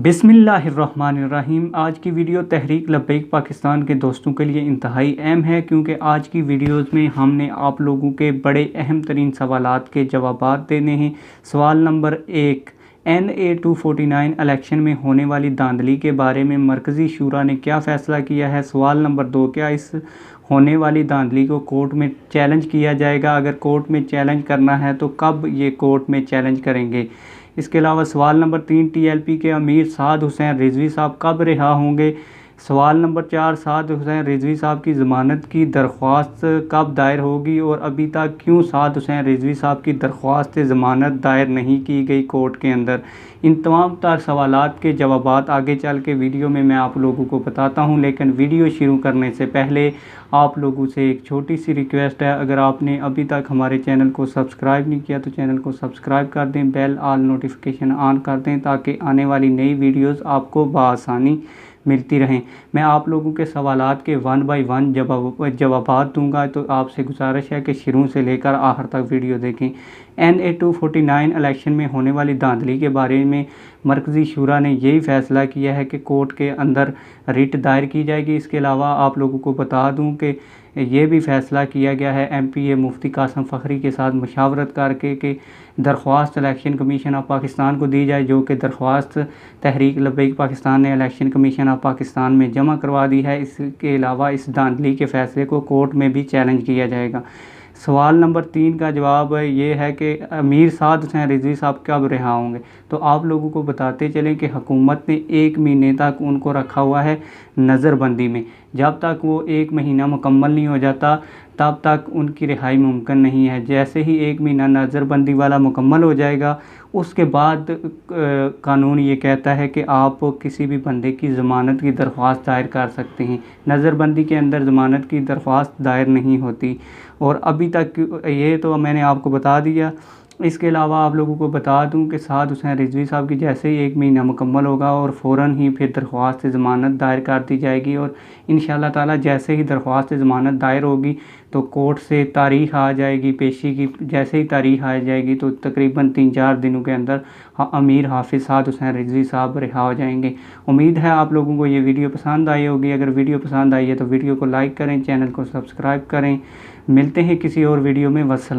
बिस्मिल्लाहिर्रहमानिर्रहीम। आज की वीडियो तहरीक लब्बैक पाकिस्तान के दोस्तों के लिए इंतहाई अहम है, क्योंकि आज की वीडियोस में हमने आप लोगों के बड़े अहम तरीन सवालात के जवाबात देने हैं। सवाल नंबर 1, NA-249 इलेक्शन में होने वाली धांधली के बारे में मरकज़ी शूरा ने क्या फ़ैसला किया है। सवाल नंबर 2, क्या इस होने वाली धांधली को कोर्ट में चैलेंज किया जाएगा? अगर कोर्ट में चैलेंज करना है तो कब ये कोर्ट में चैलेंज करेंगे? इसके अलावा सवाल नंबर 3, TLP के अमीर साद हुसैन रिजवी साहब कब रिहा होंगे? सवाल नंबर 4, साद हुसैन रिजवी साहब की ज़मानत की दरख्वास्त कब दायर होगी और अभी तक क्यों साद हुसैन रिजवी साहब की दरख्वास्त ज़मानत दायर नहीं की गई कोर्ट के अंदर? इन तमाम तर सवालात के जवाबात आगे चल के वीडियो में मैं आप लोगों को बताता हूं, लेकिन वीडियो शुरू करने से पहले आप लोगों से एक छोटी सी रिक्वेस्ट है। अगर आपने अभी तक हमारे चैनल को सब्सक्राइब नहीं किया तो चैनल को सब्सक्राइब कर दें, बेल ऑल नोटिफिकेशन ऑन कर दें, ताकि आने वाली नई वीडियोस आपको बआसानी मिलती रहें। मैं आप लोगों के सवालात के 1 बाय 1 जवाबात दूंगा, तो आपसे गुजारिश है कि शुरू से लेकर आखिर तक वीडियो देखें। NA-249 इलेक्शन में होने वाली धांधली के बारे में मरकज़ी शूरा ने यही फ़ैसला किया है कि कोर्ट के अंदर रिट दायर की जाएगी। इसके अलावा आप लोगों को बता दूं कि ये भी फ़ैसला किया गया है MPA मुफ्ती कासिम फ़खरी के साथ मशावरत करके कि दरख्वास्त इलेक्शन कमीशन ऑफ पाकिस्तान को दी जाए, जो कि दरख्वास्त तहरीक लब्बैक पाकिस्तान ने इलेक्शन कमीशन ऑफ पाकिस्तान में जमा करवा दी है। इसके अलावा इस धांधली के फ़ैसले को कोर्ट में भी चैलेंज किया जाएगा। सवाल नंबर 3 का जवाब ये है कि अमीर साद हुसैन रिजवी साहब कब रिहा होंगे। तो आप लोगों को बताते चलें कि हुकूमत ने 1 महीने तक उनको रखा हुआ है नज़रबंदी में। जब तक वो 1 महीना मुकम्मल नहीं हो जाता तब तक उनकी रिहाई मुमकिन नहीं है। जैसे ही 1 महीना नज़रबंदी वाला मुकम्मल हो जाएगा, उसके बाद कानून ये कहता है कि आप किसी भी बंदे की ज़मानत की दरख्वास्त दायर कर सकते हैं। नज़रबंदी के अंदर ज़मानत की दरख्वास्त दायर नहीं होती, और अभी तक ये तो मैंने आपको बता दिया। इसके अलावा आप लोगों को बता दूं कि साद हुसैन रिजवी साहब की जैसे ही 1 महीना मुकम्मल होगा और फ़ौरन ही फिर दरख्वास्त ज़मानत दायर कर दी जाएगी, और इंशाअल्लाह ताला जैसे ही दरख्वास्त ज़मानत दायर होगी तो कोर्ट से तारीख़ आ जाएगी पेशी की। जैसे ही तारीख़ आ जाएगी तो तकरीबन 3-4 दिनों के अंदर अमीर हाफिज़ साद हुसैन रिजवी साहब रिहा हो जाएंगे। उम्मीद है आप लोगों को ये वीडियो पसंद आई होगी। अगर वीडियो पसंद आई है तो वीडियो को लाइक करें, चैनल को सब्सक्राइब करें। मिलते हैं किसी और वीडियो में। वस्सलाम।